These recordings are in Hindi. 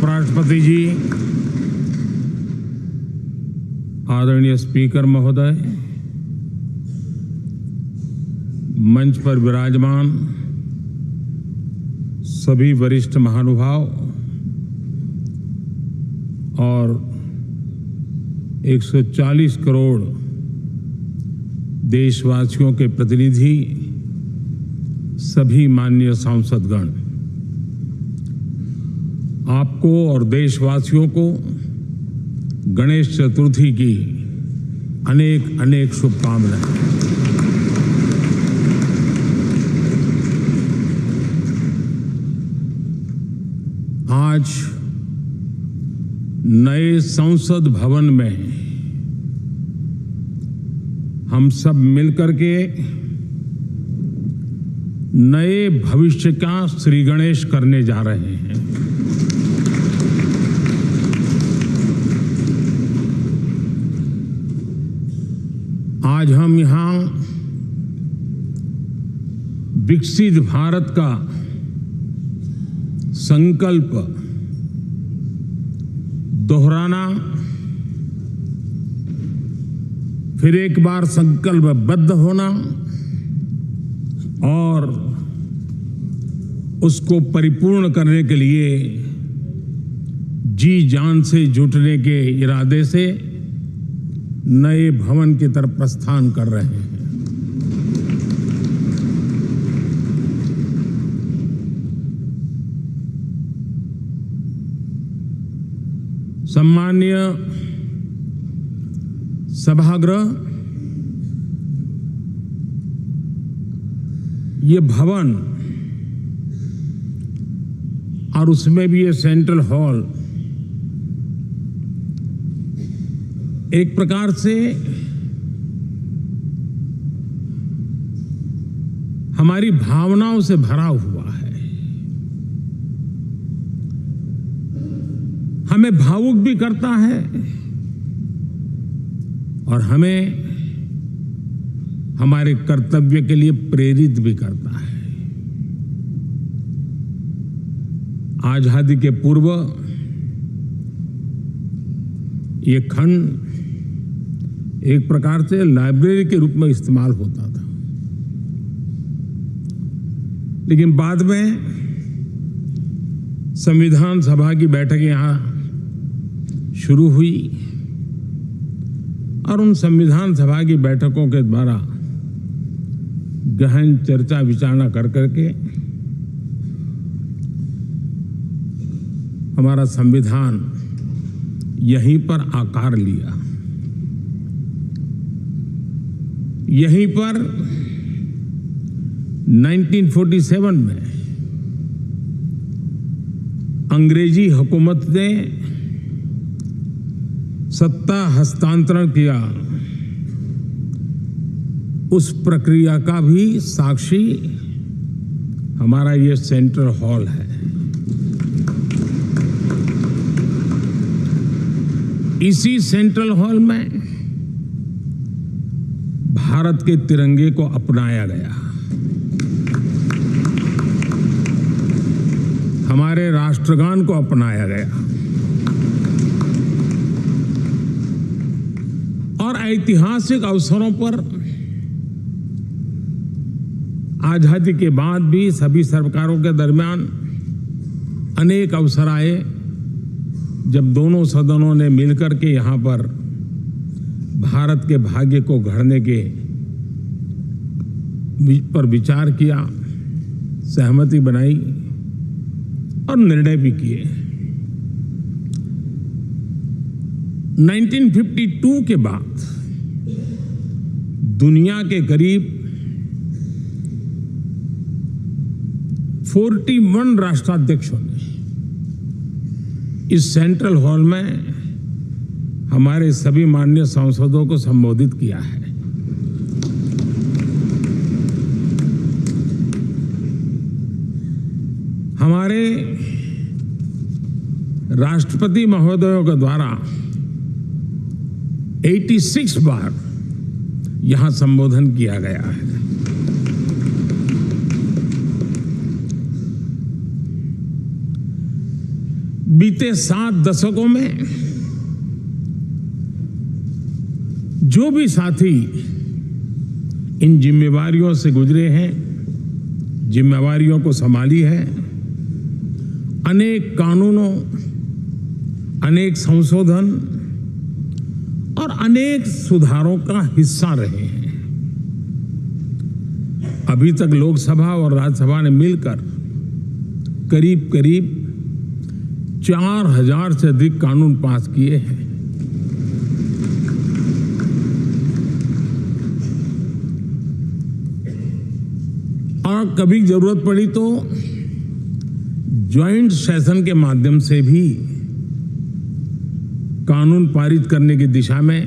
उपराष्ट्रपति जी, आदरणीय स्पीकर महोदय, मंच पर विराजमान सभी वरिष्ठ महानुभाव और 140 करोड़ देशवासियों के प्रतिनिधि, सभी माननीय सांसदगण, आपको और देशवासियों को गणेश चतुर्थी की अनेक अनेक शुभकामनाएं। आज नए संसद भवन में हम सब मिलकर के नए भविष्य का श्री गणेश करने जा रहे हैं। आज हम यहां विकसित भारत का संकल्प दोहराना, फिर एक बार संकल्पबद्ध होना और उसको परिपूर्ण करने के लिए जी जान से जुटने के इरादे से नए भवन की तरफ प्रस्थान कर रहे हैं। सम्मानीय सभागृह, ये भवन और उसमें भी ये सेंट्रल हॉल एक प्रकार से हमारी भावनाओं से भरा हुआ है। हमें भावुक भी करता है और हमें हमारे कर्तव्य के लिए प्रेरित भी करता है। आजादी के पूर्व ये खंड एक प्रकार से लाइब्रेरी के रूप में इस्तेमाल होता था, लेकिन बाद में संविधान सभा की बैठक यहां शुरू हुई और उन संविधान सभा की बैठकों के द्वारा गहन चर्चा विचारणा कर करके हमारा संविधान यहीं पर आकार लिया। यहीं पर 1947 में अंग्रेजी हुकूमत ने सत्ता हस्तांतरण किया, उस प्रक्रिया का भी साक्षी हमारा ये सेंट्रल हॉल है। इसी सेंट्रल हॉल में भारत के तिरंगे को अपनाया गया, हमारे राष्ट्रगान को अपनाया गया और ऐतिहासिक अवसरों पर आजादी के बाद भी सभी सरकारों के दरमियान अनेक अवसर आए जब दोनों सदनों ने मिलकर के यहां पर भारत के भाग्य को गढ़ने के पर विचार किया, सहमति बनाई और निर्णय भी किए। 1952 के बाद दुनिया के करीब 41 राष्ट्राध्यक्षों ने इस सेंट्रल हॉल में हमारे सभी माननीय सांसदों को संबोधित किया है। हमारे राष्ट्रपति महोदयों के द्वारा 86 बार यहां संबोधन किया गया है। बीते 7 दशकों में जो भी साथी इन जिम्मेवारियों से गुजरे हैं, जिम्मेवारियों को संभाली है, अनेक कानूनों, अनेक संशोधन और अनेक सुधारों का हिस्सा रहे हैं। अभी तक लोकसभा और राज्यसभा ने मिलकर करीब करीब 4000 से अधिक कानून पास किए हैं। और कभी जरूरत पड़ी तो ज्वाइंट सेशन के माध्यम से भी कानून पारित करने की दिशा में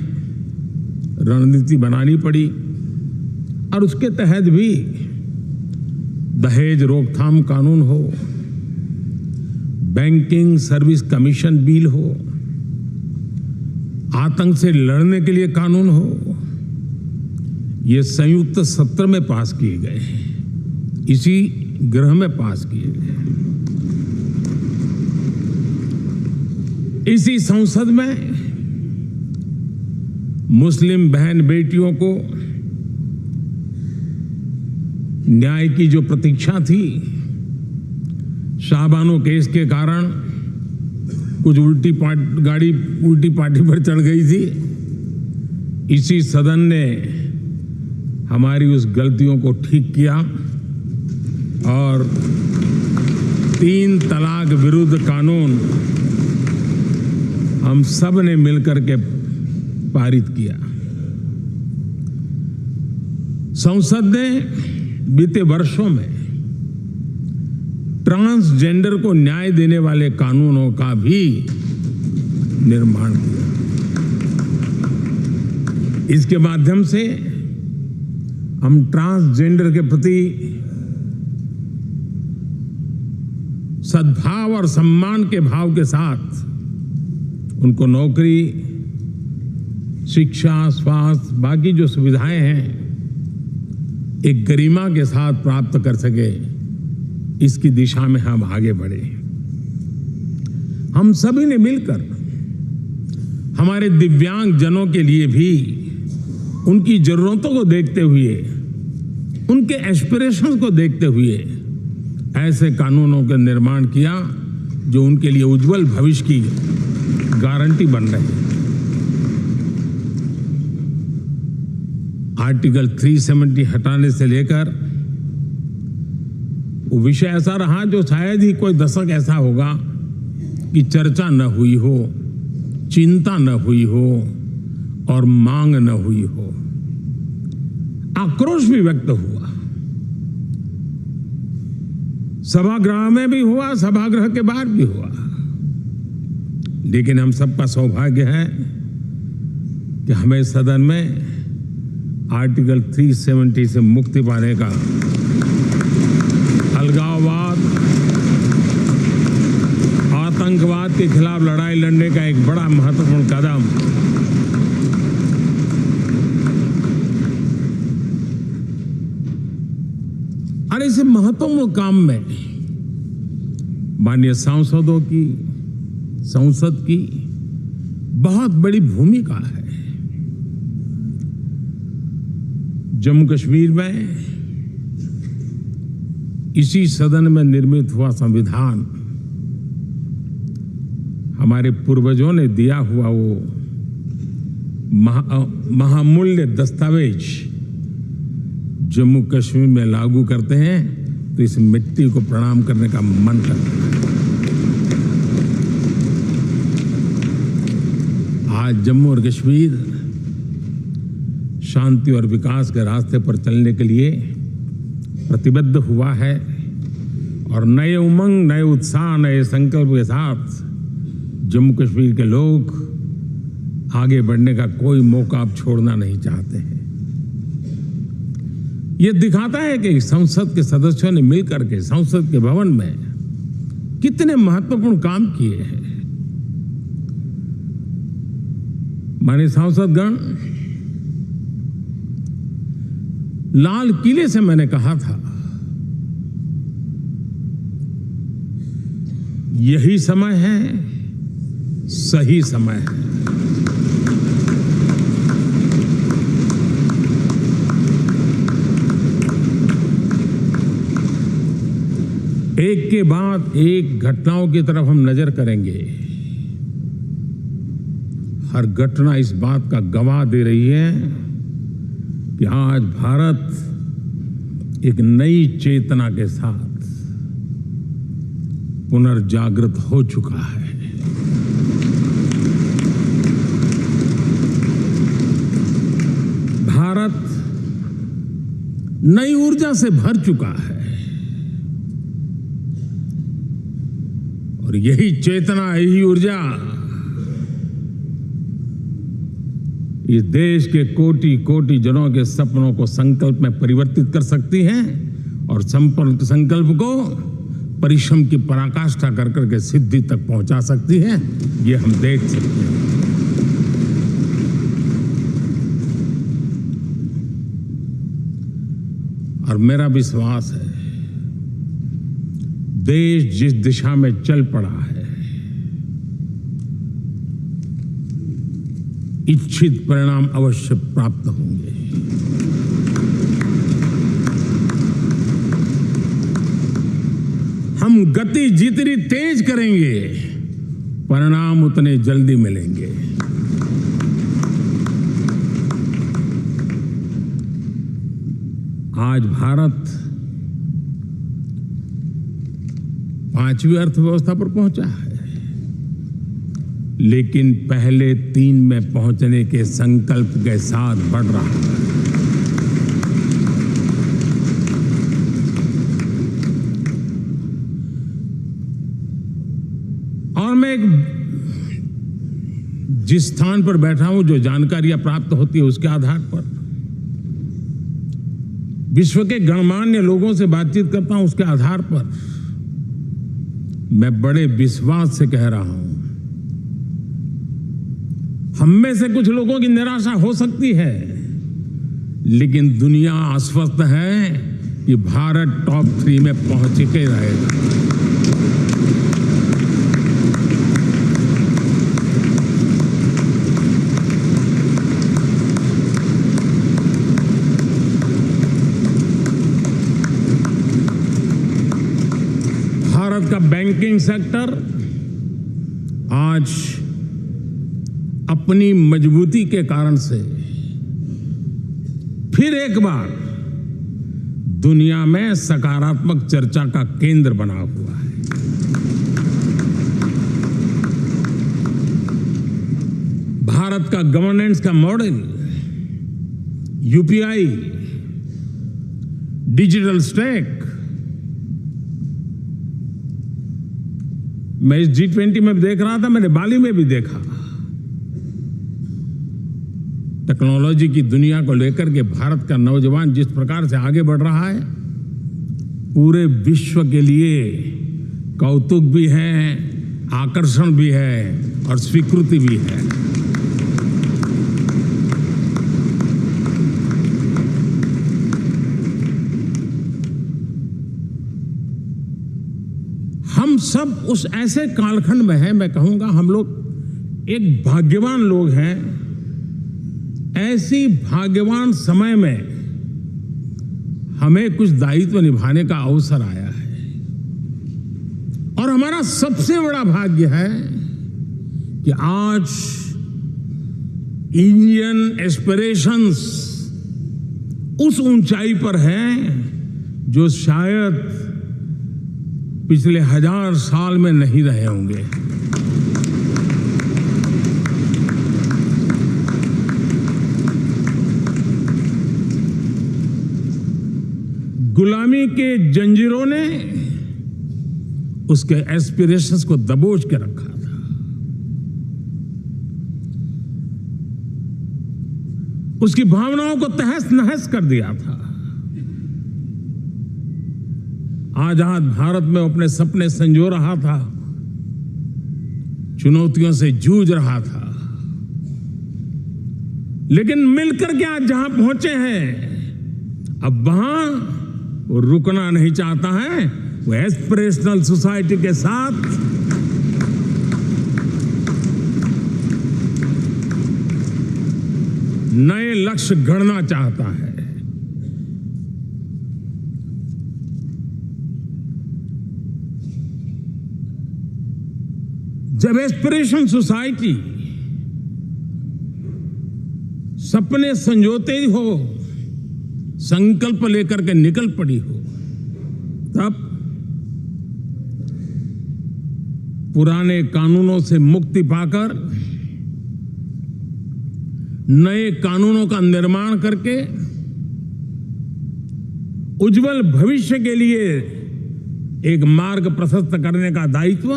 रणनीति बनानी पड़ी और उसके तहत भी दहेज रोकथाम कानून हो, बैंकिंग सर्विस कमीशन बिल हो, आतंक से लड़ने के लिए कानून हो, ये संयुक्त सत्र में पास किए गए हैं, इसी गृह में पास किए गए। इसी संसद में मुस्लिम बहन बेटियों को न्याय की जो प्रतीक्षा थी, शाहबानो केस के कारण कुछ गाड़ी उल्टी पार्टी पर चढ़ गई थी। इसी सदन ने हमारी उस गलतियों को ठीक किया और 3 तलाक विरुद्ध कानून हम सब ने मिलकर के पारित किया। संसद ने बीते वर्षों में ट्रांसजेंडर को न्याय देने वाले कानूनों का भी निर्माण किया। इसके माध्यम से हम ट्रांसजेंडर के प्रति सद्भाव और सम्मान के भाव के साथ उनको नौकरी, शिक्षा, स्वास्थ्य, बाकी जो सुविधाएं हैं एक गरिमा के साथ प्राप्त कर सके, इसकी दिशा में हम आगे बढ़े। हम सभी ने मिलकर हमारे दिव्यांग जनों के लिए भी उनकी जरूरतों को देखते हुए, उनके एस्पिरेशंस को देखते हुए ऐसे कानूनों का निर्माण किया जो उनके लिए उज्जवल भविष्य की गारंटी बन रही है। आर्टिकल 370 हटाने से लेकर वो विषय ऐसा रहा जो शायद ही कोई दशक ऐसा होगा कि चर्चा न हुई हो, चिंता न हुई हो और मांग न हुई हो। आक्रोश भी व्यक्त हुआ, सभागृह में भी हुआ, सभागृह के बाहर भी हुआ। लेकिन हम सबका सौभाग्य है कि हमें सदन में आर्टिकल 370 से मुक्ति पाने का, अलगाववाद, आतंकवाद के खिलाफ लड़ाई लड़ने का एक बड़ा महत्वपूर्ण कदम और इस महत्वपूर्ण काम में माननीय सांसदों की, संसद की बहुत बड़ी भूमिका है। जम्मू कश्मीर में इसी सदन में निर्मित हुआ संविधान हमारे पूर्वजों ने दिया हुआ वो महामूल्य दस्तावेज जम्मू कश्मीर में लागू करते हैं तो इस मिट्टी को प्रणाम करने का मन करता है। आज जम्मू और कश्मीर शांति और विकास के रास्ते पर चलने के लिए प्रतिबद्ध हुआ है और नए उमंग, नए उत्साह, नए संकल्प के साथ जम्मू कश्मीर के लोग आगे बढ़ने का कोई मौका अब छोड़ना नहीं चाहते हैं। यह दिखाता है कि संसद के सदस्यों ने मिलकर के संसद के भवन में कितने महत्वपूर्ण काम किए हैं। माननीय सांसदगण, लाल किले से मैंने कहा था यही समय है, सही समय है। एक के बाद एक घटनाओं की तरफ हम नजर करेंगे। हर घटना इस बात का गवाह दे रही है कि आज भारत एक नई चेतना के साथ पुनर्जागृत हो चुका है। भारत नई ऊर्जा से भर चुका है और यही चेतना, यही ऊर्जा इस देश के कोटि कोटि जनों के सपनों को संकल्प में परिवर्तित कर सकती है और संकल्प को परिश्रम की पराकाष्ठा कर करके सिद्धि तक पहुंचा सकती है। ये हम देख सकते हैं। और मेरा विश्वास है, देश जिस दिशा में चल पड़ा है, इच्छित परिणाम अवश्य प्राप्त होंगे। हम गति जितनी तेज करेंगे, परिणाम उतने जल्दी मिलेंगे। आज भारत 5वीं अर्थव्यवस्था पर पहुंचा है, लेकिन पहले 3 में पहुंचने के संकल्प के साथ बढ़ रहा है। और मैं जिस स्थान पर बैठा हूं, जो जानकारियां प्राप्त होती है, उसके आधार पर विश्व के गणमान्य लोगों से बातचीत करता हूं, उसके आधार पर मैं बड़े विश्वास से कह रहा हूं, हम में से कुछ लोगों की निराशा हो सकती है, लेकिन दुनिया आश्वस्त है कि भारत टॉप 3 में पहुंच के रहेगा। भारत का बैंकिंग सेक्टर आज अपनी मजबूती के कारण से फिर एक बार दुनिया में सकारात्मक चर्चा का केंद्र बना हुआ है। भारत का गवर्नेंस का मॉडल, यूपीआई, डिजिटल स्टैक, मैं इस G20 में देख रहा था, मैंने बाली में भी देखा। टेक्नोलॉजी की दुनिया को लेकर के भारत का नौजवान जिस प्रकार से आगे बढ़ रहा है, पूरे विश्व के लिए कौतुक भी है, आकर्षण भी है और स्वीकृति भी है। हम सब उस ऐसे कालखंड में हैं, मैं कहूंगा हम लोग एक भाग्यवान लोग हैं। ऐसी भाग्यवान समय में हमें कुछ दायित्व निभाने का अवसर आया है और हमारा सबसे बड़ा भाग्य है कि आज इंडियन एस्पिरेशंस उस ऊंचाई पर हैं जो शायद पिछले 1000 साल में नहीं रहे होंगे। गुलामी के जंजीरों ने उसके एस्पिरेशंस को दबोच के रखा था। उसकी भावनाओं को तहस नहस कर दिया था। आजाद भारत में अपने सपने संजो रहा था, चुनौतियों से जूझ रहा था, लेकिन मिलकर के आज जहां पहुंचे हैं, अब वहां वो रुकना नहीं चाहता है। वो एस्पिरेशनल सोसाइटी के साथ नए लक्ष्य गढ़ना चाहता है। जब एस्पिरेशन सोसाइटी सपने संजोते हो, संकल्प लेकर के निकल पड़ी हो, तब पुराने कानूनों से मुक्ति पाकर नए कानूनों का निर्माण करके उज्जवल भविष्य के लिए एक मार्ग प्रशस्त करने का दायित्व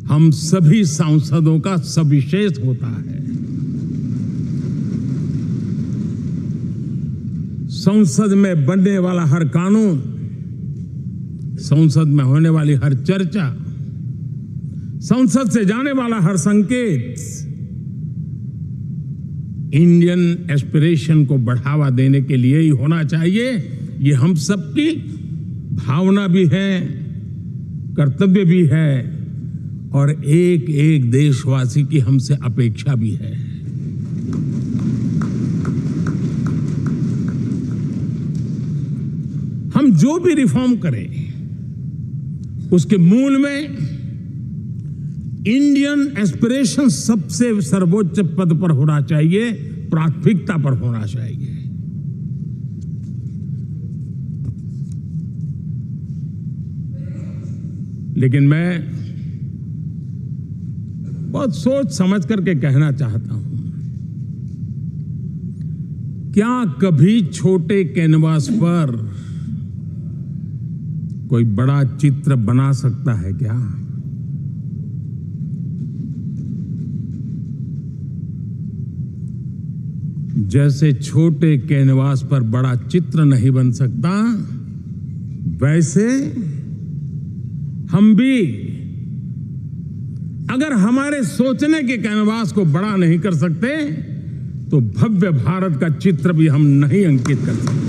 हम सभी सांसदों का सविशेष होता है। संसद में बनने वाला हर कानून, संसद में होने वाली हर चर्चा, संसद से जाने वाला हर संकेत इंडियन एस्पिरेशन को बढ़ावा देने के लिए ही होना चाहिए। ये हम सबकी भावना भी है, कर्तव्य भी है और एक एक देशवासी की हमसे अपेक्षा भी है। हम जो भी रिफॉर्म करें उसके मूल में इंडियन एस्पिरेशन सबसे सर्वोच्च पद पर होना चाहिए, प्राथमिकता पर होना चाहिए। लेकिन मैं बहुत सोच समझ करके कहना चाहता हूं, क्या कभी छोटे कैनवास पर कोई बड़ा चित्र बना सकता है क्या? जैसे छोटे कैनवास पर बड़ा चित्र नहीं बन सकता, वैसे हम भी अगर हमारे सोचने के कैनवास को बड़ा नहीं कर सकते तो भव्य भारत का चित्र भी हम नहीं अंकित कर सकते।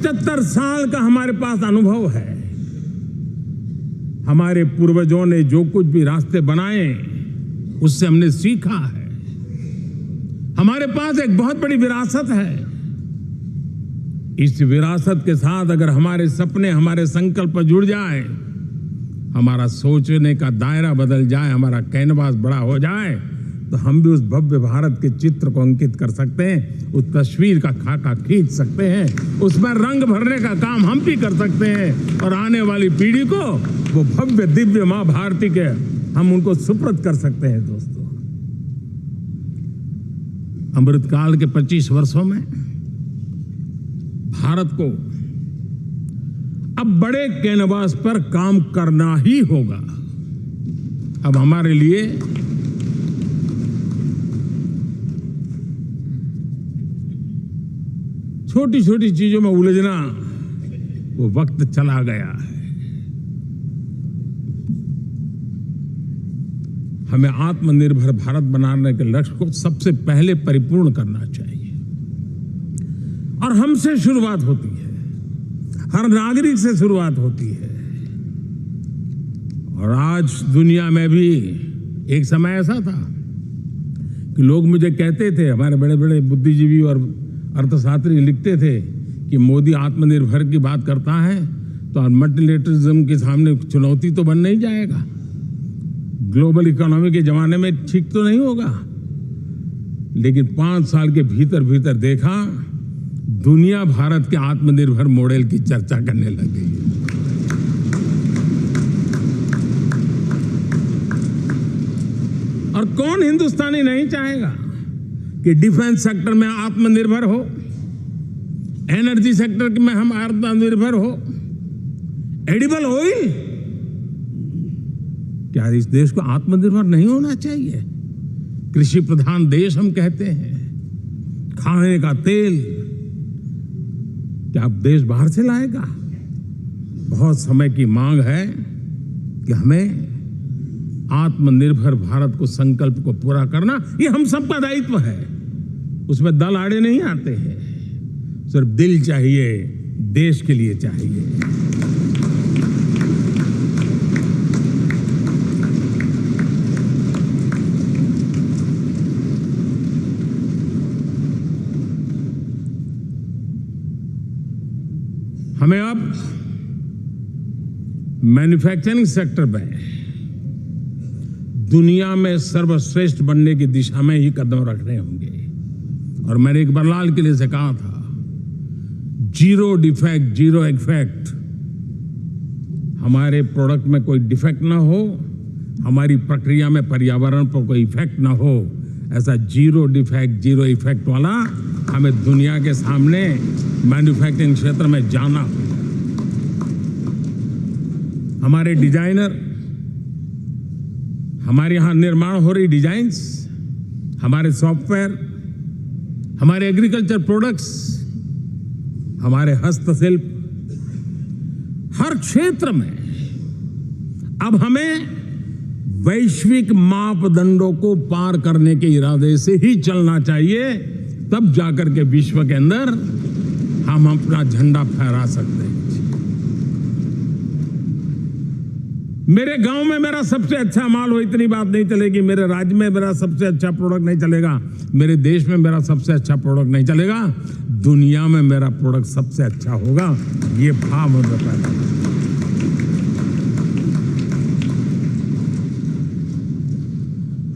सत्तर साल का हमारे पास अनुभव है। हमारे पूर्वजों ने जो कुछ भी रास्ते बनाए उससे हमने सीखा है। हमारे पास एक बहुत बड़ी विरासत है। इस विरासत के साथ अगर हमारे सपने, हमारे संकल्प जुड़ जाए, हमारा सोचने का दायरा बदल जाए, हमारा कैनवास बड़ा हो जाए, तो हम भी उस भव्य भारत के चित्र को अंकित कर सकते हैं, उस तस्वीर का खाका खींच सकते हैं, उसमें रंग भरने का काम हम भी कर सकते हैं और आने वाली पीढ़ी को वो भव्य दिव्य मां भारती के हम उनको सुपुर्द कर सकते हैं। दोस्तों, अमृतकाल के 25 वर्षों में भारत को अब बड़े कैनवास पर काम करना ही होगा। अब हमारे लिए छोटी छोटी चीजों में उलझना वो वक्त चला गया है। हमें आत्मनिर्भर भारत बनाने के लक्ष्य को सबसे पहले परिपूर्ण करना चाहिए और हमसे शुरुआत होती है, हर नागरिक से शुरुआत होती है। और आज दुनिया में भी एक समय ऐसा था कि लोग मुझे कहते थे, हमारे बड़े बड़े बुद्धिजीवी और अर्थशास्त्री लिखते थे कि मोदी आत्मनिर्भर की बात करता है तो मल्टीलेटरलिज्म के सामने चुनौती तो बन नहीं जाएगा, ग्लोबल इकोनॉमी के जमाने में ठीक तो नहीं होगा। लेकिन 5 साल के भीतर भीतर देखा, दुनिया भारत के आत्मनिर्भर मॉडल की चर्चा करने लग गई है। और कौन हिंदुस्तानी नहीं चाहेगा कि डिफेंस सेक्टर में आत्मनिर्भर हो, एनर्जी सेक्टर में हम आत्मनिर्भर हो, एडिबल ऑयल, क्या इस देश को आत्मनिर्भर नहीं होना चाहिए? कृषि प्रधान देश हम कहते हैं, खाने का तेल क्या देश बाहर से लाएगा? बहुत समय की मांग है कि हमें आत्मनिर्भर भारत को संकल्प को पूरा करना, ये हम सबका दायित्व है। उसमें दल आड़े नहीं आते हैं, सिर्फ दिल चाहिए, देश के लिए चाहिए। हमें अब मैन्युफैक्चरिंग सेक्टर में दुनिया में सर्वश्रेष्ठ बनने की दिशा में ही कदम रखने होंगे। और मैंने इकबाल लाल किले से कहा था, जीरो डिफेक्ट जीरो इफेक्ट। हमारे प्रोडक्ट में कोई डिफेक्ट ना हो, हमारी प्रक्रिया में पर्यावरण पर कोई इफेक्ट ना हो, ऐसा जीरो डिफेक्ट जीरो इफेक्ट वाला हमें दुनिया के सामने मैन्युफैक्चरिंग क्षेत्र में जाना होगा। हमारे डिजाइनर, हमारे यहां निर्माण हो रही डिजाइन्स, हमारे सॉफ्टवेयर, हमारे एग्रीकल्चर प्रोडक्ट्स, हमारे हस्तशिल्प, हर क्षेत्र में अब हमें वैश्विक मापदंडों को पार करने के इरादे से ही चलना चाहिए, तब जाकर के विश्व के अंदर हम अपना झंडा फहरा सकते हैं। मेरे गांव में मेरा सबसे अच्छा माल हो, इतनी बात नहीं चलेगी। मेरे राज्य में मेरा सबसे अच्छा प्रोडक्ट नहीं चलेगा, मेरे देश में मेरा सबसे अच्छा प्रोडक्ट नहीं चलेगा, दुनिया में मेरा प्रोडक्ट सबसे अच्छा होगा, ये भाव हमें पैदा है।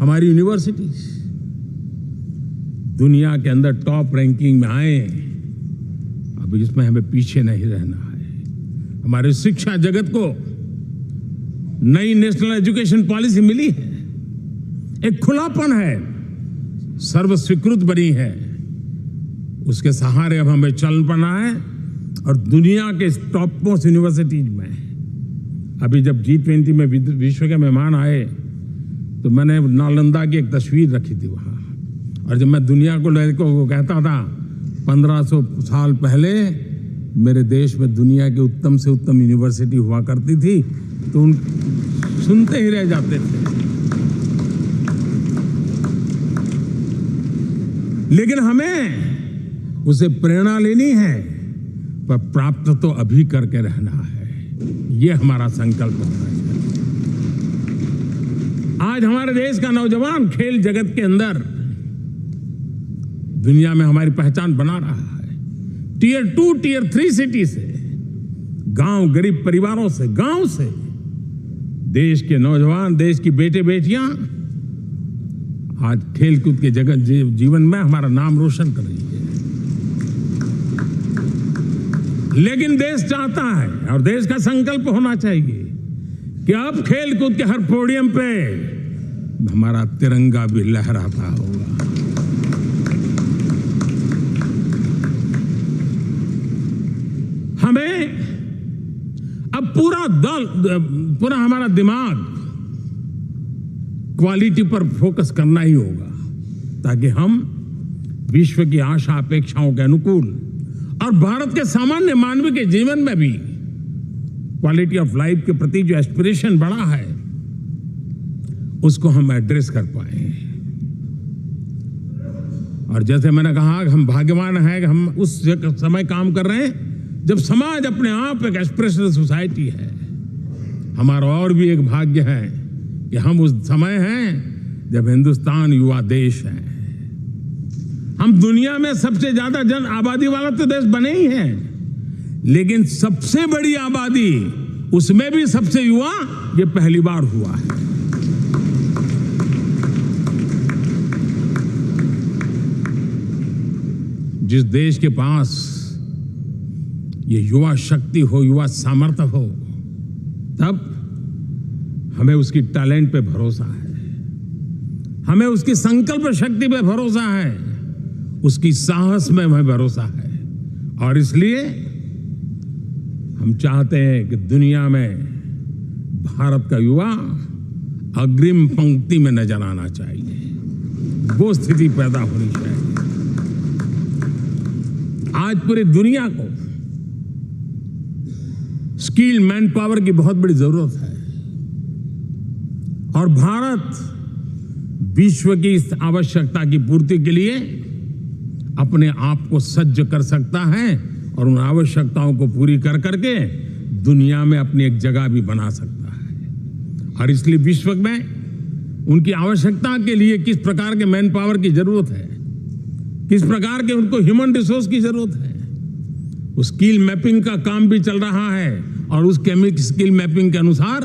हमारी यूनिवर्सिटीज दुनिया के अंदर टॉप रैंकिंग में आए, अब इसमें हमें पीछे नहीं रहना है। हमारे शिक्षा जगत को नई नेशनल एजुकेशन पॉलिसी मिली है, एक खुलापन है, सर्व स्वीकृत बनी है, उसके सहारे अब हमें चल पड़ना है। और दुनिया के टॉप मोस्ट यूनिवर्सिटीज में अभी जब G20 में विश्व के मेहमान आए तो मैंने नालंदा की एक तस्वीर रखी थी वहां, और जब मैं दुनिया को कहता था 1500 साल पहले मेरे देश में दुनिया की उत्तम से उत्तम यूनिवर्सिटी हुआ करती थी, तो उन सुनते ही रह जाते थे। लेकिन हमें उसे प्रेरणा लेनी है, पर प्राप्त तो अभी करके रहना है, यह हमारा संकल्प होना चाहिए। आज हमारे देश का नौजवान खेल जगत के अंदर दुनिया में हमारी पहचान बना रहा है। टियर 2 टियर 3 सिटी से, गांव, गरीब परिवारों से, गांव से देश के नौजवान, देश की बेटे बेटियां आज खेलकूद के जगत जीवन में हमारा नाम रोशन कर रही है। लेकिन देश चाहता है और देश का संकल्प होना चाहिए कि अब खेलकूद के हर पोडियम पे हमारा तिरंगा भी लहराता होगा। हमें अब पूरा हमारा दिमाग क्वालिटी पर फोकस करना ही होगा, ताकि हम विश्व की आशा अपेक्षाओं के अनुकूल और भारत के सामान्य मानव के जीवन में भी क्वालिटी ऑफ लाइफ के प्रति जो एस्पिरेशन बढ़ा है उसको हम एड्रेस कर पाए। और जैसे मैंने कहा कि हम भाग्यवान हैं कि हम उस समय काम कर रहे हैं जब समाज अपने आप एक एस्पिरेशनल सोसाइटी है। हमारा और भी एक भाग्य है कि हम उस समय हैं जब हिंदुस्तान युवा देश है। हम दुनिया में सबसे ज्यादा जन आबादी वाला तो देश बने ही हैं, लेकिन सबसे बड़ी आबादी उसमें भी सबसे युवा ये पहली बार हुआ है। जिस देश के पास ये युवा शक्ति हो, युवा सामर्थ्य हो, तब हमें उसकी टैलेंट पे भरोसा है, हमें उसकी संकल्प शक्ति पे भरोसा है, उसकी साहस में हमें भरोसा है। और इसलिए हम चाहते हैं कि दुनिया में भारत का युवा अग्रिम पंक्ति में नजर आना चाहिए, वो स्थिति पैदा होनी चाहिए। आज पूरी दुनिया को स्किल मैन पावर की बहुत बड़ी जरूरत है, और भारत विश्व की इस आवश्यकता की पूर्ति के लिए अपने आप को सज्ज कर सकता है और उन आवश्यकताओं को पूरी कर करके दुनिया में अपनी एक जगह भी बना सकता है। और इसलिए विश्व में उनकी आवश्यकता के लिए किस प्रकार के मैन पावर की जरूरत है, किस प्रकार के उनको ह्यूमन रिसोर्स की जरूरत है, उस स्किल मैपिंग का काम भी चल रहा है। और उस स्किल मैपिंग के अनुसार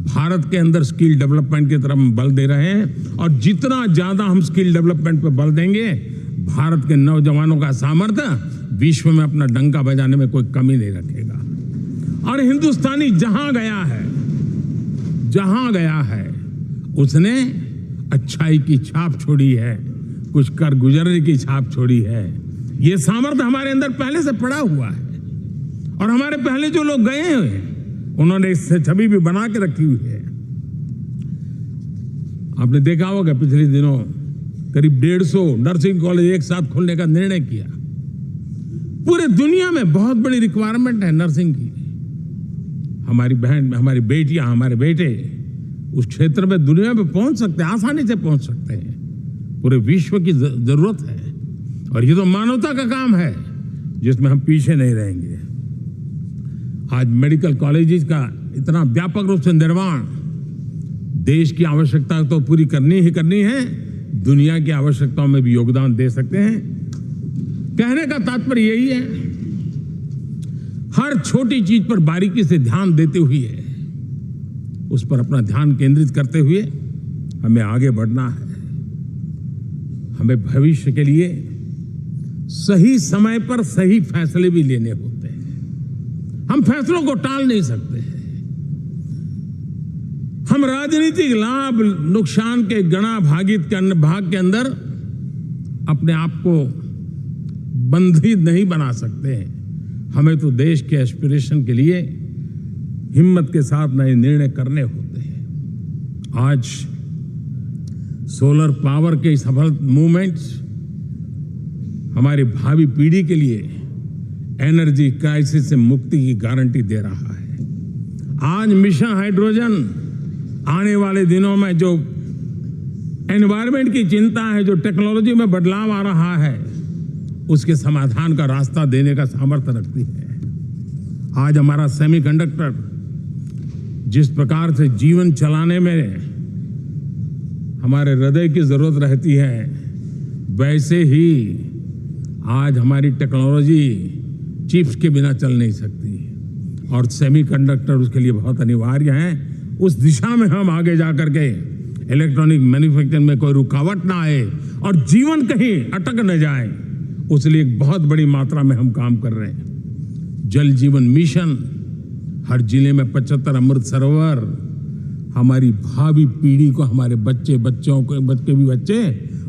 भारत के अंदर स्किल डेवलपमेंट की तरफ हम बल दे रहे हैं। और जितना ज्यादा हम स्किल डेवलपमेंट पे बल देंगे, भारत के नौजवानों का सामर्थ्य विश्व में अपना डंका बजाने में कोई कमी नहीं रखेगा। और हिंदुस्तानी जहां गया है उसने अच्छाई की छाप छोड़ी है, कुछ कर गुजरने की छाप छोड़ी है। ये सामर्थ्य हमारे अंदर पहले से पड़ा हुआ है। और हमारे पहले जो लोग गए हैं उन्होंने इससे छवि भी बना के रखी हुई है। आपने देखा होगा पिछले दिनों करीब 150 नर्सिंग कॉलेज एक साथ खोलने का निर्णय किया। पूरे दुनिया में बहुत बड़ी रिक्वायरमेंट है नर्सिंग की। हमारी बहन, हमारी बेटियां, हमारे बेटे उस क्षेत्र में दुनिया में पहुंच सकते हैं, आसानी से पहुंच सकते हैं। पूरे विश्व की जरूरत है। और ये तो मानवता का काम है जिसमें हम पीछे नहीं रहेंगे। आज मेडिकल कॉलेजेस का इतना व्यापक रूप से निर्माण देश की आवश्यकता तो पूरी करनी ही करनी है, दुनिया की आवश्यकताओं में भी योगदान दे सकते हैं। कहने का तात्पर्य यही है, हर छोटी चीज पर बारीकी से ध्यान देते हुए, उस पर अपना ध्यान केंद्रित करते हुए हमें आगे बढ़ना है। हमें भविष्य के लिए सही समय पर सही फैसले भी लेने होते हैं। हम फैसलों को टाल नहीं सकते हैं। हम राजनीतिक लाभ नुकसान के गणा भाग के अंदर अपने आप को बंधित नहीं बना सकते हैं। हमें तो देश के एस्पिरेशन के लिए हिम्मत के साथ नए निर्णय करने होते हैं। आज सोलर पावर के सफल मूवमेंट्स हमारी भावी पीढ़ी के लिए एनर्जी क्राइसिस से मुक्ति की गारंटी दे रहा है। आज मिशन हाइड्रोजन आने वाले दिनों में जो एनवायरमेंट की चिंता है, जो टेक्नोलॉजी में बदलाव आ रहा है, उसके समाधान का रास्ता देने का सामर्थ्य रखती है। आज हमारा सेमीकंडक्टर जिस प्रकार से जीवन चलाने में हमारे हृदय की जरूरत रहती है, वैसे ही आज हमारी टेक्नोलॉजी चिप्स के बिना चल नहीं सकती। और सेमीकंडक्टर उसके लिए बहुत अनिवार्य है। उस दिशा में हम आगे जाकर के इलेक्ट्रॉनिक मैन्युफैक्चरिंग में कोई रुकावट ना आए और जीवन कहीं अटक न जाए, उसलिए एक बहुत बड़ी मात्रा में हम काम कर रहे हैं। जल जीवन मिशन, हर जिले में 75 अमृत सरोवर, हमारी भावी पीढ़ी को, हमारे बच्चों को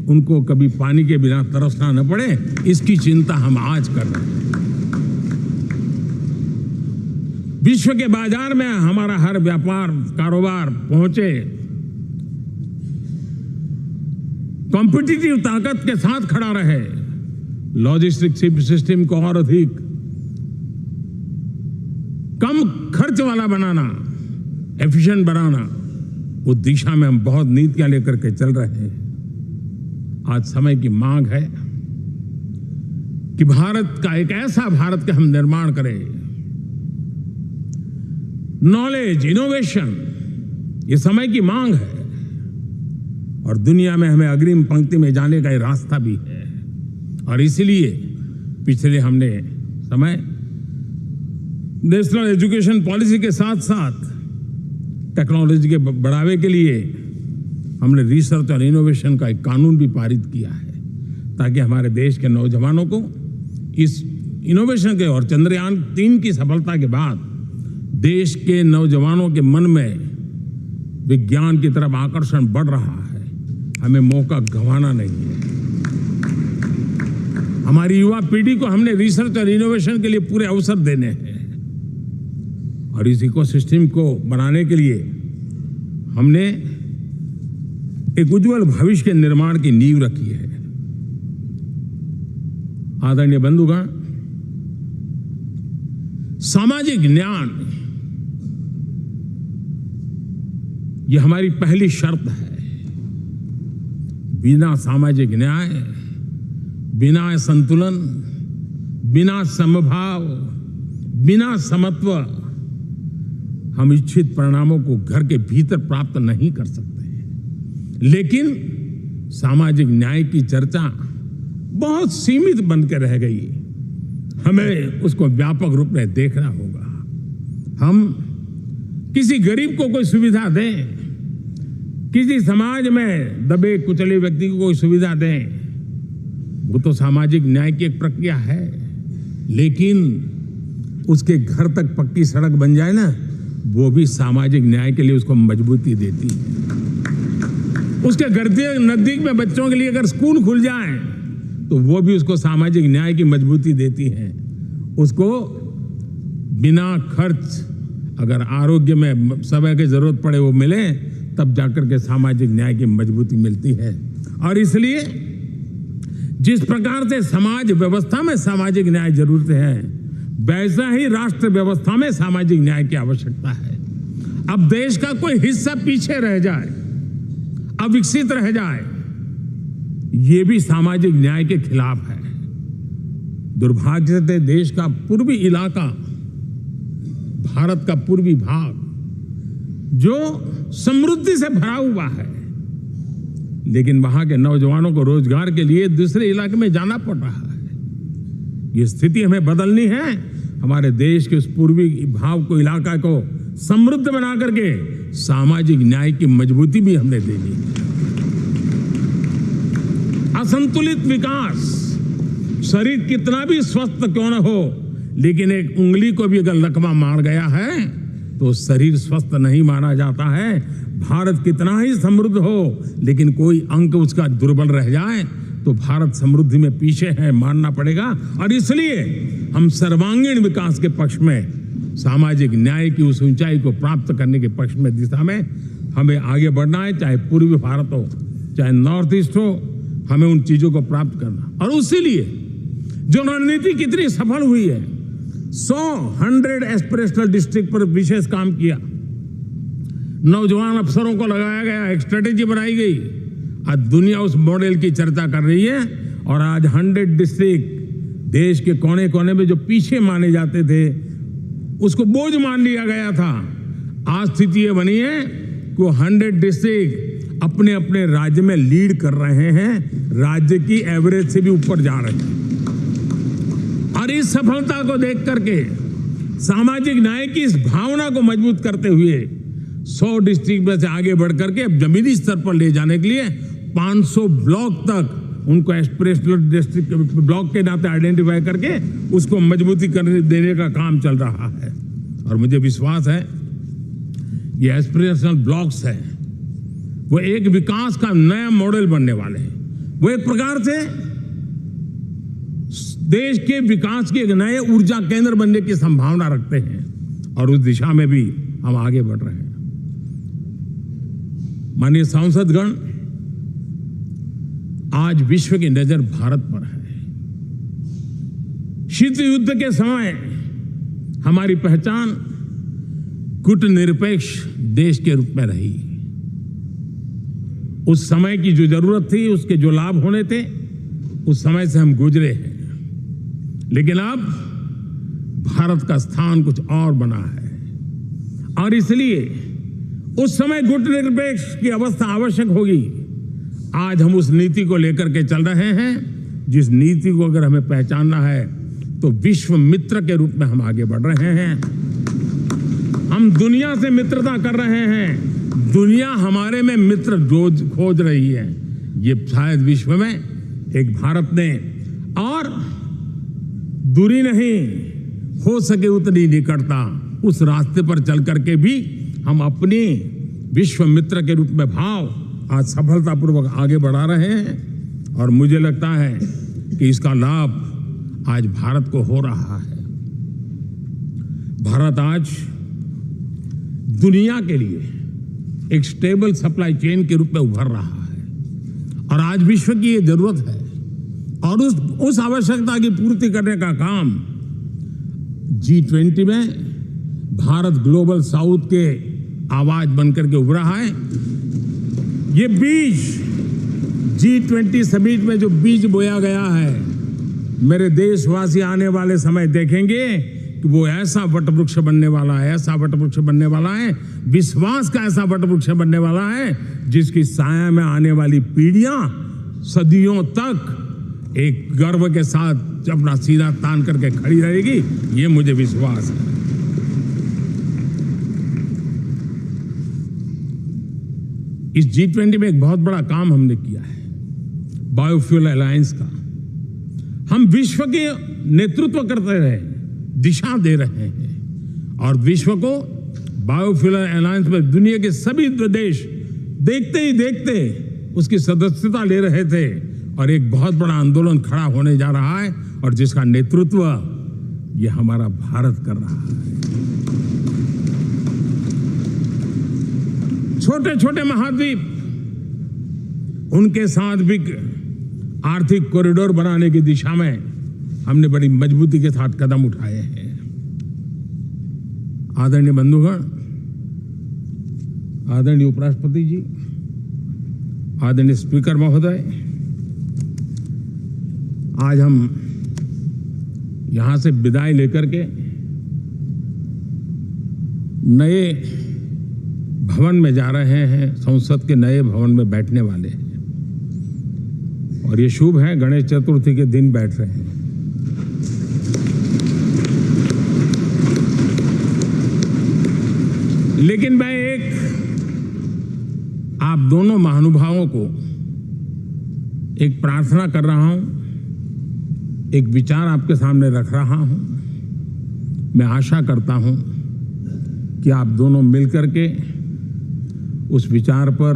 उनको कभी पानी के बिना तरसना न पड़े, इसकी चिंता हम आज कर रहे हैं। विश्व के बाजार में हमारा हर व्यापार कारोबार पहुंचे, कॉम्पिटिटिव ताकत के साथ खड़ा रहे, लॉजिस्टिक सिस्टम को और अधिक कम खर्च वाला बनाना, एफिशिएंट बनाना, उस दिशा में हम बहुत नीतियां लेकर के चल रहे हैं। आज समय की मांग है कि भारत का एक ऐसा भारत का हम निर्माण करें। नॉलेज, इनोवेशन, ये समय की मांग है और दुनिया में हमें अग्रिम पंक्ति में जाने का ये रास्ता भी है। और इसलिए पिछले हमने समय नेशनल एजुकेशन पॉलिसी के साथ साथ टेक्नोलॉजी के बढ़ावे के लिए हमने रिसर्च और इनोवेशन का एक कानून भी पारित किया है, ताकि हमारे देश के नौजवानों को इस इनोवेशन के और चंद्रयान 3 की सफलता के बाद देश के नौजवानों के मन में विज्ञान की तरफ आकर्षण बढ़ रहा है। हमें मौका गंवाना नहीं है। हमारी युवा पीढ़ी को हमने रिसर्च और इनोवेशन के लिए पूरे अवसर देने हैं और इस इकोसिस्टम को बनाने के लिए हमने एक उज्जवल भविष्य के निर्माण की नींव रखी है। आदरणीय बंधुगण, सामाजिक न्याय ये हमारी पहली शर्त है। बिना सामाजिक न्याय, बिना संतुलन, बिना समभाव, बिना समत्व हम इच्छित परिणामों को घर के भीतर प्राप्त नहीं कर सकते। लेकिन सामाजिक न्याय की चर्चा बहुत सीमित बन के रह गई। हमें उसको व्यापक रूप में देखना होगा। हम किसी गरीब को कोई सुविधा दें, किसी समाज में दबे कुचले व्यक्ति को कोई सुविधा दें, वो तो सामाजिक न्याय की एक प्रक्रिया है। लेकिन उसके घर तक पक्की सड़क बन जाए ना, वो भी सामाजिक न्याय के लिए उसको मजबूती देती है। उसके घर के नजदीक में बच्चों के लिए अगर स्कूल खुल जाए तो वो भी उसको सामाजिक न्याय की मजबूती देती है। उसको बिना खर्च अगर आरोग्य में समय की जरूरत पड़े वो मिले, तब जाकर के सामाजिक न्याय की मजबूती मिलती है। और इसलिए जिस प्रकार से समाज व्यवस्था में सामाजिक न्याय जरूरत है, वैसा ही राष्ट्र व्यवस्था में सामाजिक न्याय की आवश्यकता है। अब देश का कोई हिस्सा पीछे रह जाए, अविकसित रह जाए, ये भी सामाजिक न्याय के खिलाफ है। दुर्भाग्य से देश का पूर्वी इलाका, भारत का पूर्वी भाग जो समृद्धि से भरा हुआ है, लेकिन वहां के नौजवानों को रोजगार के लिए दूसरे इलाके में जाना पड़ रहा है। ये स्थिति हमें बदलनी है। हमारे देश के उस पूर्वी भाग को, इलाका को समृद्ध बना करके सामाजिक न्याय की मजबूती भी हमने देनी है। असंतुलित विकास, शरीर कितना भी स्वस्थ क्यों न हो, लेकिन एक उंगली को भी अगर लकवा मार गया है तो शरीर स्वस्थ नहीं माना जाता है। भारत कितना ही समृद्ध हो, लेकिन कोई अंग उसका दुर्बल रह जाए तो भारत समृद्धि में पीछे है, मानना पड़ेगा। और इसलिए हम सर्वांगीण विकास के पक्ष में, सामाजिक न्याय की उस ऊंचाई को प्राप्त करने के पक्ष में, दिशा में हमें आगे बढ़ना है। चाहे पूर्वी भारत हो, चाहे नॉर्थ ईस्ट हो, हमें उन चीजों को प्राप्त करना। और उसीलिए जो रणनीति कितनी सफल हुई है, 100 एस्पिरेशनल डिस्ट्रिक्ट पर विशेष काम किया, नौजवान अफसरों को लगाया गया, एक स्ट्रेटेजी बनाई गई। आज दुनिया उस मॉडल की चर्चा कर रही है। और आज 100 डिस्ट्रिक्ट देश के कोने कोने में जो पीछे माने जाते थे, उसको बोझ मान लिया गया था। आज स्थिति ये बनी है कि 100 डिस्ट्रिक्ट अपने अपने राज्य में लीड कर रहे हैं, राज्य की एवरेज से भी ऊपर जा रहे हैं। और इस सफलता को देख करके, सामाजिक न्याय की इस भावना को मजबूत करते हुए 100 डिस्ट्रिक्ट में से आगे बढ़ करके अब जमीनी स्तर पर ले जाने के लिए 500 ब्लॉक तक उनको एस्पिरेशनल डिस्ट्रिक्ट ब्लॉक के नाते आइडेंटिफाई करके उसको मजबूती करने देने का काम चल रहा है। और मुझे विश्वास है ये एस्पिरेशनल ब्लॉक्स हैं, वो एक विकास का नया मॉडल बनने वाले हैं। वो एक प्रकार से देश के विकास के एक नए ऊर्जा केंद्र बनने की संभावना रखते हैं। और उस दिशा में भी हम आगे बढ़ रहे हैं। माननीय सांसदगण, आज विश्व की नजर भारत पर है। शीत युद्ध के समय हमारी पहचान कूटनिरपेक्ष देश के रूप में रही। उस समय की जो जरूरत थी, उसके जो लाभ होने थे, उस समय से हम गुजरे हैं। लेकिन अब भारत का स्थान कुछ और बना है। और इसलिए उस समय गुटनिरपेक्ष की अवस्था आवश्यक होगी। आज हम उस नीति को लेकर के चल रहे हैं, जिस नीति को अगर हमें पहचानना है तो विश्व मित्र के रूप में हम आगे बढ़ रहे हैं। हम दुनिया से मित्रता कर रहे हैं, दुनिया हमारे में मित्र खोज रही है। ये शायद विश्व में एक भारत ने, और दूरी नहीं, हो सके उतनी निकटता, उस रास्ते पर चल करके भी हम अपने विश्व मित्र के रूप में भाव आज सफलतापूर्वक आगे बढ़ा रहे हैं। और मुझे लगता है कि इसका लाभ आज भारत को हो रहा है। भारत आज दुनिया के लिए एक स्टेबल सप्लाई चेन के रूप में उभर रहा है। और आज विश्व की ये जरूरत है। और उस आवश्यकता की पूर्ति करने का काम G20 में भारत ग्लोबल साउथ के आवाज बनकर के उभरा है। ये बीज G20 समिट में जो बीज बोया गया है, मेरे देशवासी आने वाले समय देखेंगे कि वो ऐसा वटवृक्ष बनने वाला है, ऐसा वटवृक्ष बनने वाला है, विश्वास का ऐसा वटवृक्ष बनने वाला है जिसकी साया में आने वाली पीढ़ियां सदियों तक एक गर्व के साथ अपना सीना तान करके खड़ी रहेगी। ये मुझे विश्वास है। इस G20 में एक बहुत बड़ा काम हमने किया है, बायोफ्यूल अलायंस का। हम विश्व के नेतृत्व करते रहे, दिशा दे रहे हैं और विश्व को बायोफ्यूल अलायंस में दुनिया के सभी देश देखते ही देखते उसकी सदस्यता ले रहे थे और एक बहुत बड़ा आंदोलन खड़ा होने जा रहा है और जिसका नेतृत्व ये हमारा भारत कर रहा है। छोटे छोटे महाद्वीप, उनके साथ भी आर्थिक कॉरिडोर बनाने की दिशा में हमने बड़ी मजबूती के साथ कदम उठाए हैं। आदरणीय बंधुगण, आदरणीय उपराष्ट्रपति जी, आदरणीय स्पीकर महोदय, आज हम यहां से विदाई लेकर के नए भवन में जा रहे हैं, संसद के नए भवन में बैठने वाले हैं और ये शुभ है, गणेश चतुर्थी के दिन बैठ रहे हैं। लेकिन मैं आप दोनों महानुभावों को एक प्रार्थना कर रहा हूं, एक विचार आपके सामने रख रहा हूं। मैं आशा करता हूं कि आप दोनों मिलकर के उस विचार पर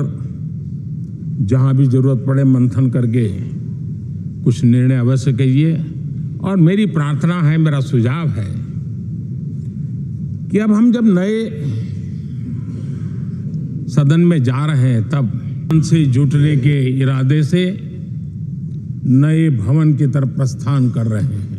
जहां भी जरूरत पड़े मंथन करके कुछ निर्णय अवश्य कीजिए। और मेरी प्रार्थना है, मेरा सुझाव है कि अब हम जब नए सदन में जा रहे हैं तब मन से जुटने के इरादे से नए भवन की तरफ प्रस्थान कर रहे हैं।